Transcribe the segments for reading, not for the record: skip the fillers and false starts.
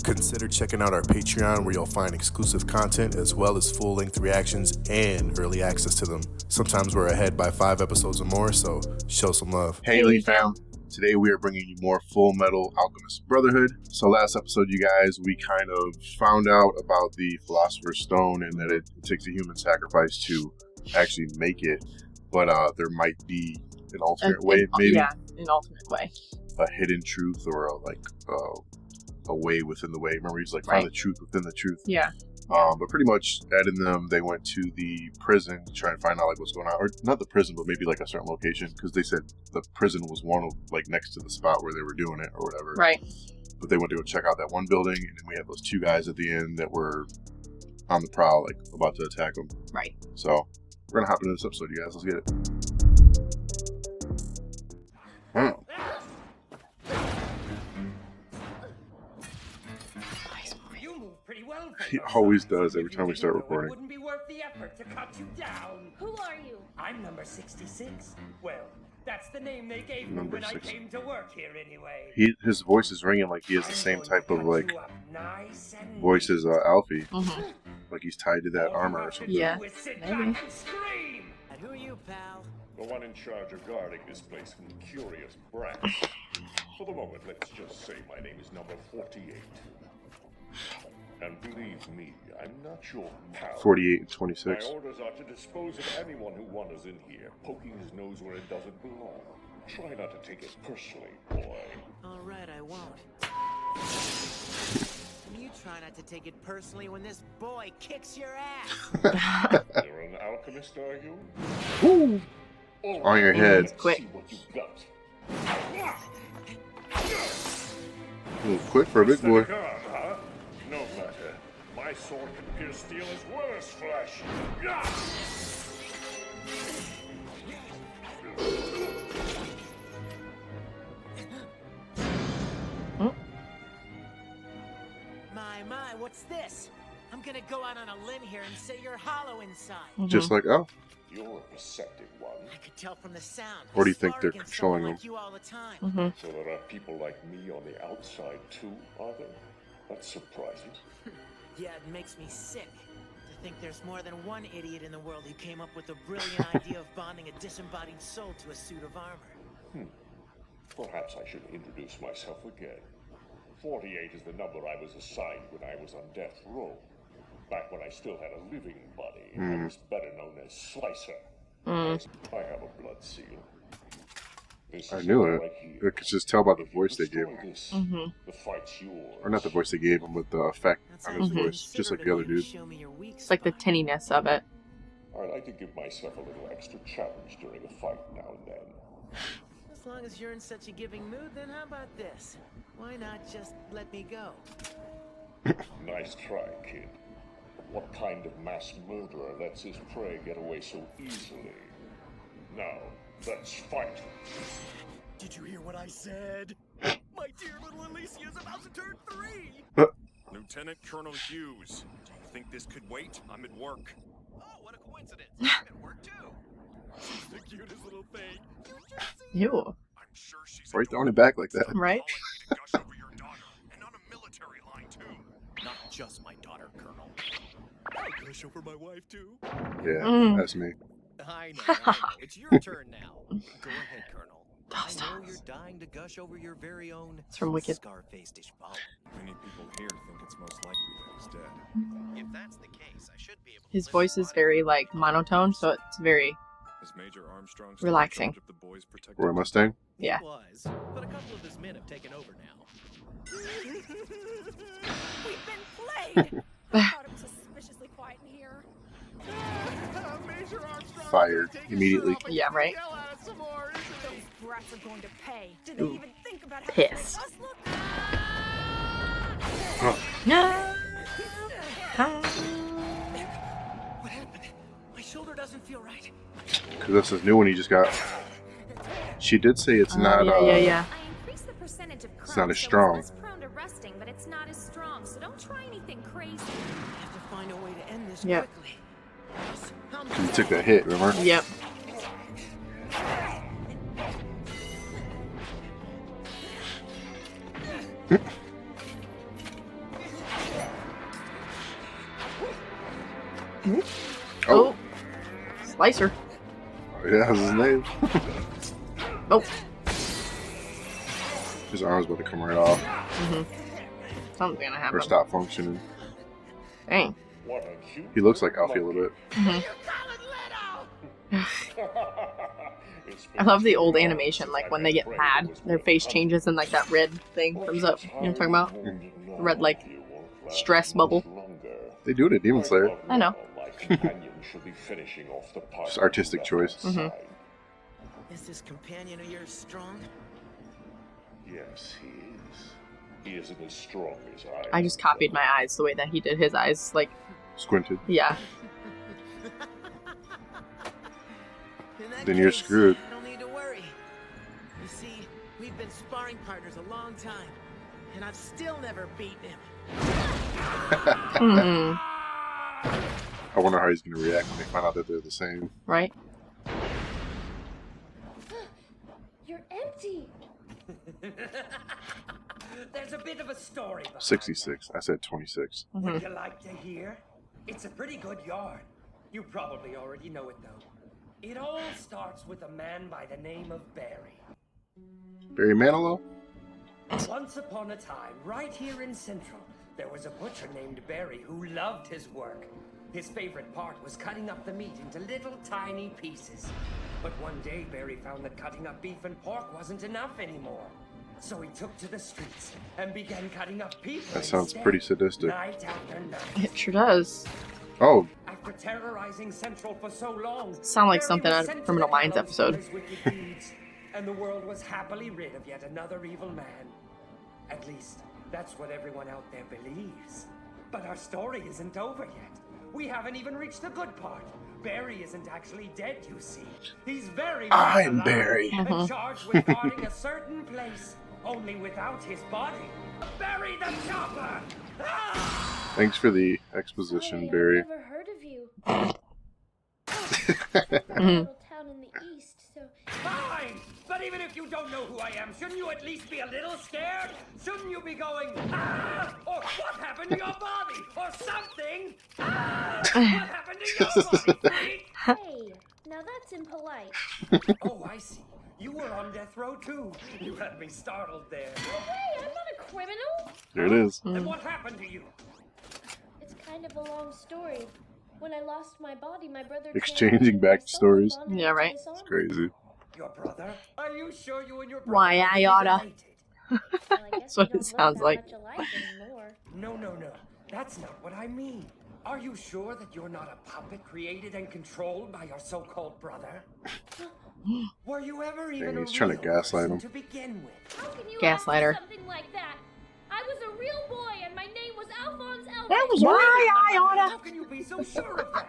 Consider checking out our Patreon where you'll find exclusive content as well as full-length reactions and early access to them. Sometimes we're ahead by 5 episodes or more, so show some love. Hey, Elite fam. Today we are bringing you more Fullmetal Alchemist Brotherhood. So last episode, you guys, we kind of found out about the Philosopher's Stone and that it takes a human sacrifice to actually make it. But there might be an alternate way, maybe? Yeah, an alternate way. A hidden truth or a way within the way. Remember, he's like, find the truth within the truth. Yeah. But pretty much, Ed and them, they went to the prison to try and find out like what's going on, or not the prison, but maybe like a certain location, because they said the prison was one of like next to the spot where they were doing it or whatever. Right. But they went to go check out that one building, and then we had those 2 guys at the end that were on the prowl, like about to attack them. Right. So we're gonna hop into this episode, you guys. Let's get it. He always does every time we start recording. It wouldn't be worth the effort to cut you down. Who are you? I'm number 66. Well, that's the name they gave me Number when 6. I came to work here anyway. His voice is ringing like he has the same type of like nice voice as Alfie. Mm-hmm. Like he's tied to that armor or something. Yeah, maybe. maybe. And who are you, pal? The one in charge of guarding this place from curious brats. For the moment, let's just say my name is number 48. And believe me, I'm not your pal. 48 and 26. My orders are to dispose of anyone who wanders in here, poking his nose where it doesn't belong. Try not to take it personally, boy. All right, I won't. You try not to take it personally when this boy kicks your ass. You're an alchemist, are you? Woo! On your head. Let's Quick. see what you've got. Ooh, quick for a big boy. Huh? No matter. My sword can pierce steel as well as flesh. My, what's this? I'm gonna go out on a limb here and say you're hollow inside. Mm-hmm. Just like, oh. You're a perceptive one. I could tell from the sound. Or do you I think spar they're against controlling someone him? like you all the time. Mm-hmm. So there are people like me on the outside too, are there? That's surprising. Yeah, it makes me sick to think there's more than one idiot in the world who came up with the brilliant idea of bonding a disembodied soul to a suit of armor. Perhaps I should introduce myself again. 48 is the number I was assigned when I was on death row. Back when I still had a living body, I was better known as Slicer. I have a blood seal. This I is knew right it. here. I could just tell by the If you voice they gave destroy him. this, Mm-hmm. the fight's yours. Or not the voice they gave him, but the effect That on sounds his very voice. Just like the other considerate of you to dude. show me your weak It's like the spot. tinniness of it. I like to give myself a little extra challenge during a fight now and then. As long as you're in such a giving mood, then how about this? Why not just let me go? Nice try, kid. What kind of mass murderer lets his prey get away so easily? Now, let's fight. Did you hear what I said? My dear little Alicia's about to turn 3! Lieutenant Colonel Hughes, do you think this could wait? I'm at work. Oh, what a coincidence. I'm at work too. She's the cutest little thing. Ew. I'm sure she's Right on the back like that. Right? calling me to gush over your daughter, and on a military line too. Not just my daughter, Colonel. I gush over my wife too. Yeah, that's me. I know. It's your turn now. Go ahead, Colonel. I know you're dying to gush over your very own It's from Wicked. scar-faced ishbal. Many people here think it's most likely that he's dead. If that's the case, I should be able to His voice is very like monotone, so it's very Is Major Armstrong still in relaxing. charge of the boys protecting Roy Mustang. Yeah. It was, but a couple of his men have taken over now. We've been played! I thought it was suspiciously quiet in here. Major Armstrong Fired immediately. Yeah, right. Those brats are going to pay. Did Ooh. they even think about how Pissed. us look? No. What happened? My shoulder doesn't feel right. Because that's his new one he just got. She did say it's not. Yeah. I increased the percentage of It's not carbs, as so strong. it's less prone to rusting, but it's not as strong. So don't try anything crazy. I have to find a way to end this Yep. quickly. He took that hit, remember? Yep. Slicer. Oh, yeah, that's his name. Oh. His arm's about to come right off. Something's gonna happen. Or stop functioning. Dang. What a cute He looks like Alfie a little bit. I love the old animation, like when they get mad, their face changes and like that red thing comes up. You know what I'm talking about? The red, like, stress bubble. They do it at Demon Slayer. I know. Just artistic choice. Is this companion of yours strong? Yes, he is. He isn't as strong as I just copied my eyes the way that he did his eyes. Like, Squinted. yeah. Then you're screwed. I don't need to worry. You see, we've been sparring partners a long time, and I've still never beaten him. I wonder how he's going to react when they find out that they're the same. Right? You're empty. There's a bit of a story behind 66. I said 26. that. Would you like to hear? It's a pretty good yarn. You probably already know it though. It all starts with a man by the name of Barry. Barry Manilow? Once upon a time, right here in Central, there was a butcher named Barry who loved his work. His favorite part was cutting up the meat into little tiny pieces. But one day, Barry found that cutting up beef and pork wasn't enough anymore. So he took to the streets and began cutting up people. That sounds instead, pretty sadistic. Night after night. It sure does. Oh, After terrorizing Central for so long, Sound like Barry something was out of sent to Criminal the Minds gallows for episode. his wicked deeds, and the world was happily rid of yet another evil man. At least, that's what everyone out there believes. But our story isn't over yet. We haven't even reached the good part. Barry isn't actually dead, you see. He's very much I'm alive Barry. and charged with guarding a certain place, only without his body. Barry the Chopper! Ah! thanks for the exposition, I've Barry. never heard of you. A little town in the east, so Fine! But even if you don't know who I am, shouldn't you at least be a little scared? Shouldn't you be going, ah! Or what happened to your body? Or something? Ah! What happened to your body, freak? hey, now that's impolite. Oh, I see. You were on death row too. You had me startled there. Hey, I'm not a criminal. There it is. And what happened to you? It's kind of a long story. When I lost my body, my brother Exchanging backstories. Yeah, right. It's crazy. Your brother? Are you sure you and your brother Why, I are oughta. related? That's what it sounds like. No, no, no. That's not what I mean. Are you sure that you're not a puppet created and controlled by your so-called brother? Were you ever even Dang, he's a trying to real gaslight person him. to begin with? How can you Gaslighter. ask me something like that? I was a real boy, and my name was Alphonse Elvis. That was why I How oughta. can you be so sure of that?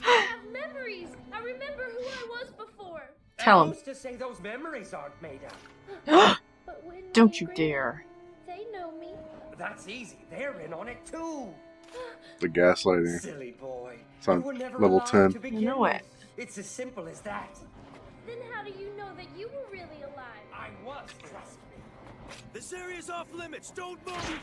I have memories. I remember who I was before. Tell him. Who's to say those memories aren't made up? But when Don't my you grand- dare. They know me. That's easy. They're in on it too. The gaslighting. Silly boy. It's on You were never level alive 10. to begin You know with. it. It's as simple as that. Then how do you know that you were really alive? I was, trust me. This area's off limits. Don't move.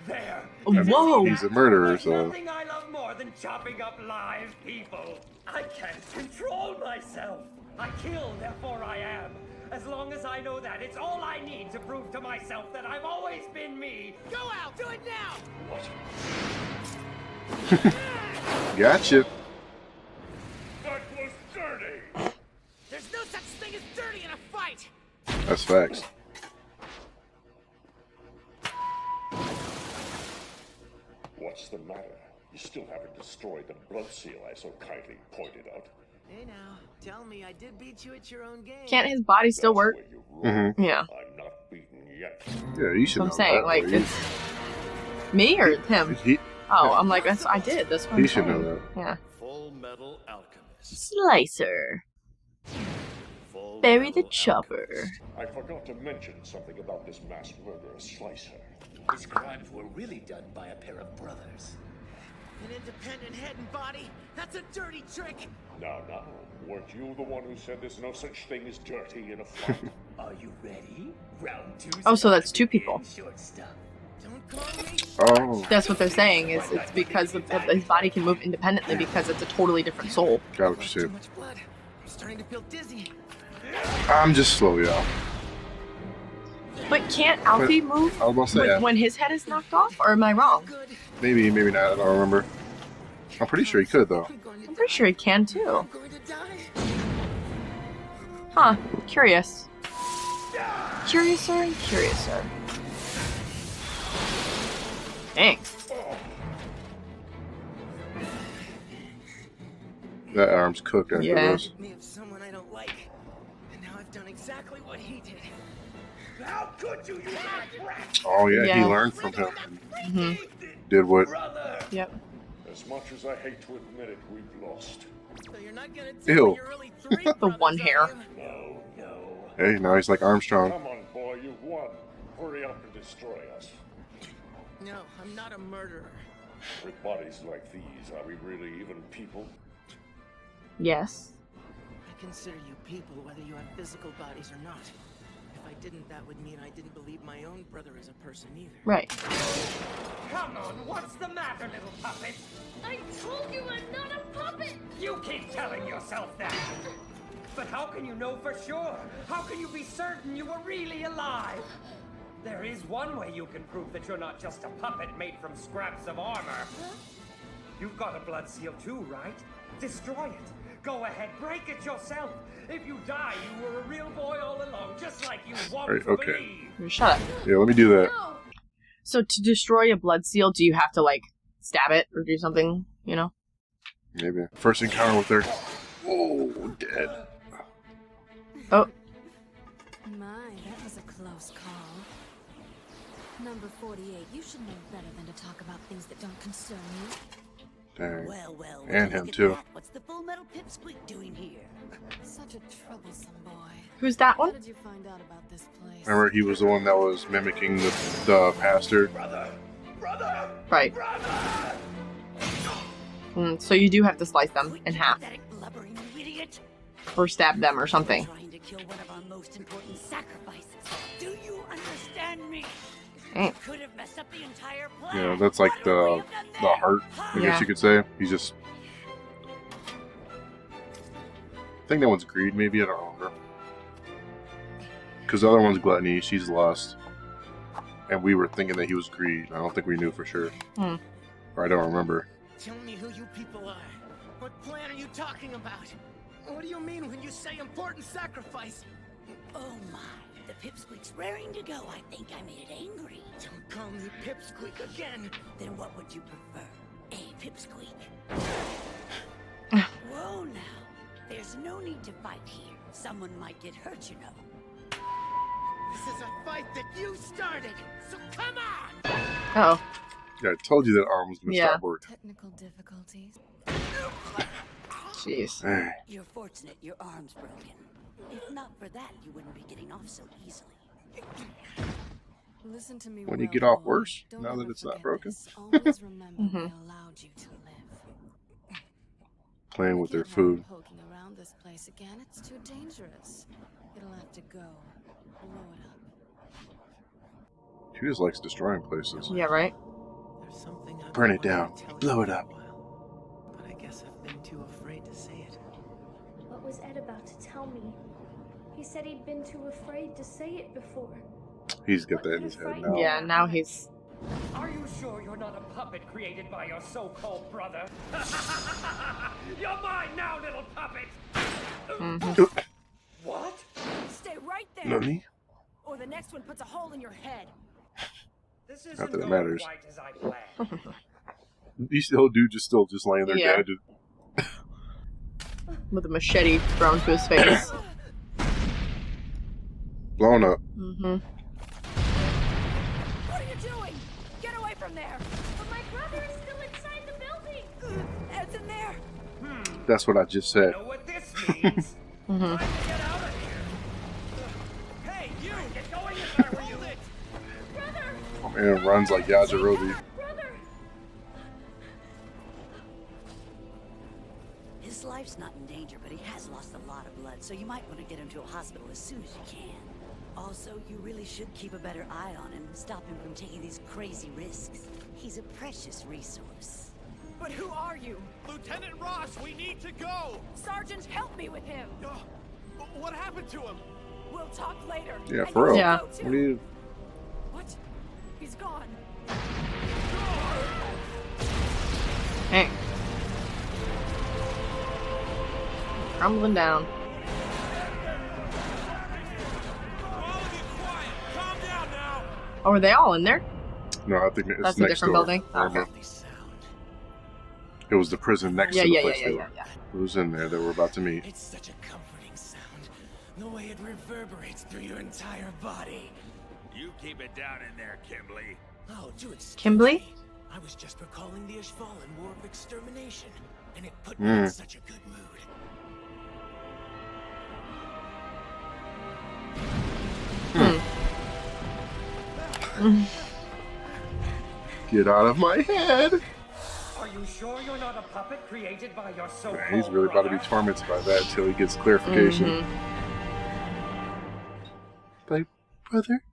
There. Whoa. He's a murderer, There's so nothing I love more than chopping up live people. I can't control myself. I kill, therefore I am. As long as I know that, it's all I need to prove to myself that I've always been me. Go out! Do it now! gotcha. That was dirty! There's no such thing as dirty in a fight! That's facts. What's the matter? You still haven't destroyed the blood seal I so kindly pointed out. Hey now, tell me I did beat you at your own game. Can't his body still That's work? where you're wrong. Yeah. I'm not beaten yet. Yeah, you should So I'm know saying, that. like, boy. it's me or him? He, Oh, I'm like, I did. That's what he I'm should know saying. that. Yeah. Fullmetal Alchemist. Slicer. Full Bury the Metal chopper. I forgot to mention something about this mass murderer Slicer. His crimes were really done by a pair of brothers. An independent head and body? That's a dirty trick! Now, weren't you the one who said there's no such thing as dirty in a fight? Are you ready? Round two. Oh, so that's two people. Short stuff. Oh, That's what they're saying. Is it's because his body can move independently because it's a totally different soul. got what you Too said. much blood. I'm starting to feel dizzy. I'm just slow, y'all. But can't Alfie move I was about to say, when his head is knocked off? Or am I wrong? Good. maybe not. I don't remember. I'm pretty sure he could though. I'm going to I'm pretty sure he can too. I'm going to die. Huh. Curious. Curiouser and curiouser. Dang. That arm's cooked after Yeah. this. Me of someone I don't like. And now I've done exactly what he did. How could you, you brat? Oh yeah, he Yeah. learned from him. hmm Did what? Brother! Yep. As much as I hate to admit it, we've lost. So you're not gonna tell Ew. me your early three The brothers, one are hair. you? No. Hey, now he's like Armstrong. Come on, boy, you've won. Hurry up and destroy us. No, I'm not a murderer. With bodies like these, are we really even people? Yes. I consider you people whether you have physical bodies or not. If I didn't, that would mean I didn't believe my own brother is a person either. Right. Come on, what's the matter, little puppet? I told you I'm not a puppet! You keep telling yourself that. But how can you know for sure? How can you be certain you were really alive? There is one way you can prove that you're not just a puppet made from scraps of armor. You've got a blood seal too, right? Destroy it. Go ahead, break it yourself. If you die, you were a real boy all along, just like you want Right, to okay. believe. Shut up. Yeah, let me do that. No! So to destroy a blood seal, do you have to like stab it or do something? You know? Maybe. First encounter with her. Oh, dead. Oh. My, that was a close call. Number 48, you should know better than to talk about things that don't concern you. Dang. Well, And him, too. What's the Fullmetal Pipsqueak doing here? Such a troublesome boy. Who's that How one? did you find out about this place? Remember, he was the one that was mimicking the pastor. Right. So you do have to slice them in half Pathetic, blubbering idiot! or stab them or something. Trying to kill one of our most important sacrifices. Do you understand me? Dang. You could have messed up the entire plan. Yeah, that's like What would we the have done then? heart, I Yeah. guess you could say. He's just. I think that one's greed, maybe. I don't remember. Because the other one's gluttony. She's lust. And we were thinking that he was greed. I don't think we knew for sure. Hmm. Or I don't remember. Tell me who you people are. What plan are you talking about? What do you mean when you say important sacrifice? Oh my, the Pipsqueak's raring to go. I think I made it angry. Don't call me Pipsqueak again. Then what would you prefer? A Pipsqueak? Whoa now. There's no need to fight here. Someone might get hurt, you know. This is a fight that you started, so come on! Oh. Yeah, I told you that arm was going to Yeah. stop working. Technical difficulties. Jeez. Hey. You're fortunate your arm's broken. If not for that, you wouldn't be getting off so easily. Listen to me. When you well, get off boy. worse, Don't now that ever it's not forget broken. this. Always remember Mhm. they allowed you to live. Playing with We their can't have food. them poking around this place again. It's too dangerous. It'll have to go. Blow it up. She just likes destroying places. Yeah, right? There's something I've Burn been it down. wanting to tell Blow you it for a up. while, but I guess I've been too afraid to say it. What was Ed about to tell me? He said he'd been too afraid to say it before. He's got that in his head now. Yeah, now he's... Are you sure you're not a puppet created by your so-called brother? You're mine now, little puppet! What? Stay right there, Nani? or the next one puts a hole in your head. This isn't Not that it going matters. quite as I planned. He's still dude just laying there Yeah. dead. with a machete thrown to his face. Blown up. Mm-hmm. What are you doing? Get away from there! But my brother is still inside the building! Ed's in there! That's what I just said. Know what this means? Mm-hmm. Time to get out of here. Hey, you! Get going if I were you. Hold it! Brother! And runs like Yajirobe. Brother! His life's not in danger, but he has lost a lot of blood, so you might want to get him to a hospital as soon as you can. Also, you really should keep a better eye on him, stop him from taking these crazy risks. He's a precious resource. But who are you? Lieutenant Ross, we need to go! Sergeant, help me with him. What happened to him? We'll talk later. Yeah, And for real. you Yeah. go too. What do you... What? He's gone. Hey. Crumbling down. Calm down now! Oh, are they all in there? No, I think it's That's a next different door. building? Remember? It was the prison next Yeah, to the yeah, place yeah, they yeah, were. yeah. Who's in there that we're about to meet? It's such a comforting sound. The way it reverberates through your entire body. You keep it down in there, Kimberly. Oh, do excuse Kimberly? me. I was just recalling the Ishvalan War of Extermination, and it put me in such a good mood. Get out of my head! Are you sure you're not a puppet created by your so-called Man, he's really about to be brother? tormented by that until he gets clarification. Mm-hmm. Like, brother,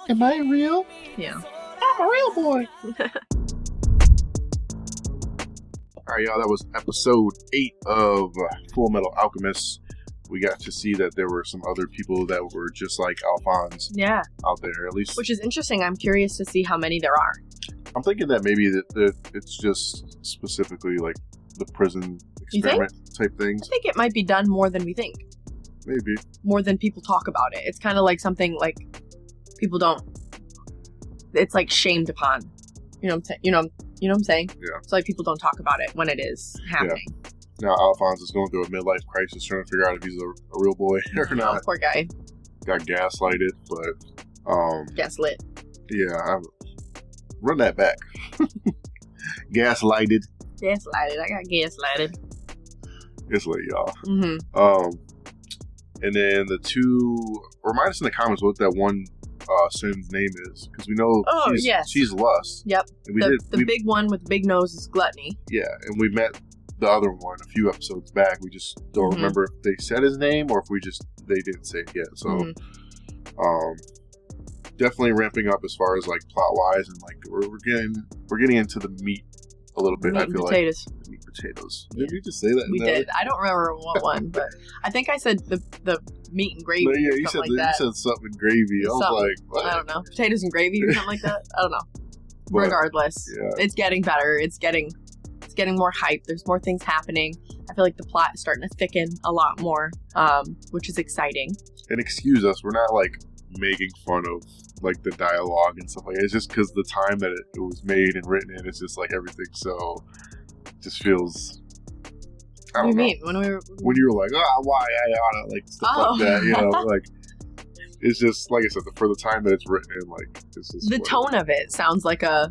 am I real? Yeah. I'm a real boy! Alright, y'all, that was episode 8 of Fullmetal Alchemist. We got to see that there were some other people that were just like Alphonse Yeah. out there, at least. Which is interesting. I'm curious to see how many there are. I'm thinking that maybe that it's just specifically like the prison You think? experiment type I things. think it might be done more than we think. Maybe. More than people talk about it. It's kind of like something like people don't. It's like shamed upon. You know what I'm saying? You know what I'm saying? Yeah. So like people don't talk about it when it is happening. Now Alphonse is going through a midlife crisis trying to figure out if he's a real boy or Oh, not. poor guy. Got gaslighted, but Gaslit. yeah, run that back. Gaslighted. Gaslighted. I got gaslighted. It's late, y'all. Mm-hmm. And then the two, remind us in the comments what that one Sin's name is, because we know Oh, yes. she's Lust. Yep. And we The big one with the big nose is Gluttony. Yeah, and we met the other one a few episodes back. We just don't Mhm. remember if they said his name or if they didn't say it yet. So, definitely ramping up as far as like plot wise, and like we're getting into the meat a little bit. Meat I and feel potatoes. like meat potatoes. Did we just say that? We No. did. I don't remember what one, but I think I said the meat and gravy. No, yeah, or you something said like that. you said something gravy. I was Something. like, what? I don't know, potatoes and gravy or something like that. I don't know. But, Regardless, yeah. it's getting better. It's getting more hype. There's more things happening. I feel like the plot is starting to thicken a lot more, which is exciting. And excuse us, we're not like making fun of like the dialogue and stuff like that. It's just because the time that it was made and written in, it's just like everything so just feels. I What do don't you know. mean When you were like, why I oughta, like stuff Oh. like that, you know, like it's just like I said, for the time that it's written in, like this is the tone of it sounds like an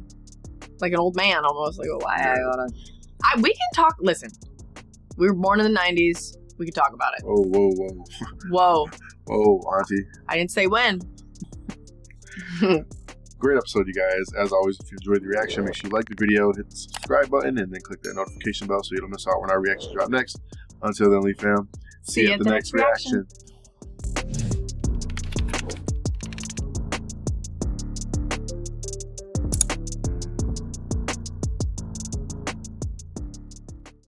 old man almost. Like, oh, why I oughta. We can talk. Listen, we were born in the 90s. We can talk about it. Oh, whoa, Whoa. whoa, auntie. I didn't say when. Great episode, you guys. As always, if you enjoyed the reaction, make sure you like the video, hit the subscribe button, and then click that notification bell so you don't miss out when our reactions drop next. Until then, Lee fam, see you at the next reaction.